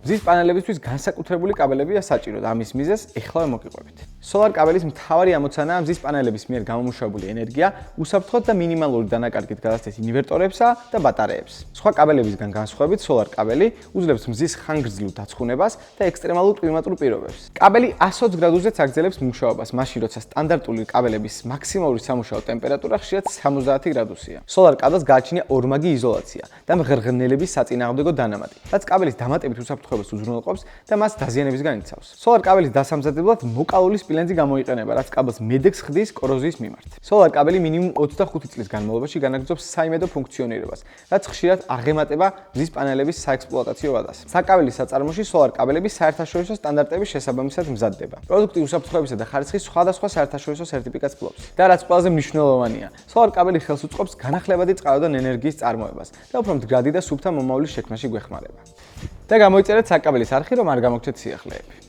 მზის პანელებისთვის განსაკუთრებული კაბელებია საჭირო და ამის მიზეზს ეხლა მოგიყვებით. სოლარ კაბელის მთავარი ამოცანაა მზის პანელების მიერ გამომუშავებული ენერგია უსაფრთხოდ და მინიმალური დანაკარგით გადასცეს ინვერტორებსა და ბატარეებს. სხვა კაბელებისგან განსხვავებით, სოლარ კაბელი უძლებს მზის ხანგრძლივ დაცხუნებას და ექსტრემალურ კლიმატურ პირობებს. კაბელი 120 გრადუსზეც აგრძელებს მუშაობას, მაშინ როცა სტანდარტული კაბელების მაქსიმალური სამუშაო ტემპერატურა ხშირად 70 გრადუსია. სოლარ კაბელს გააჩნია ორმაგი იზოლაცია და მღრღნელების საწინააღმდეგო დანამატი, რაც კაბელის დამატებით უსაფრთხოებას უზრუნველყოფს და მას დაზიანებისგან იცავს. სოლარ კაბელის დასამზადებლად მოკალული სპილენძი გამოიყენება, რაც კაბელს მედეგს ხდის კოროზიის მიმართ. სოლარ კაბელი მინიმუმ 25 წლის განმავლობაში განაგრძობს საიმედო ფუნქციონირებას, რაც ხშირად აღემატება მზის პანელების საექსპლუატაციო ვადას. საკაბელის საწარმოში სოლარ კაბელები საერთაშორისო სტანდარტების შესაბამისად მზადდება. პროდუქტი უსაფრთხოებისა და ხარისხის სხვადასხვა საერთაშორისო სერტიფიკატს ფლობს. და რაც ყველაზე მნიშვნელოვანია, სოლარ კაბელი ხელს უწყობს განახლებადი წყალოდან ენერგიის წარმოებას და უფრო მდგრადი და სუფთა მომავლის შექმნაში გვეხმარება. და გამოიწერეთ საკაბელის არხი, რომ არ გამოგჩეთ სიახლეები.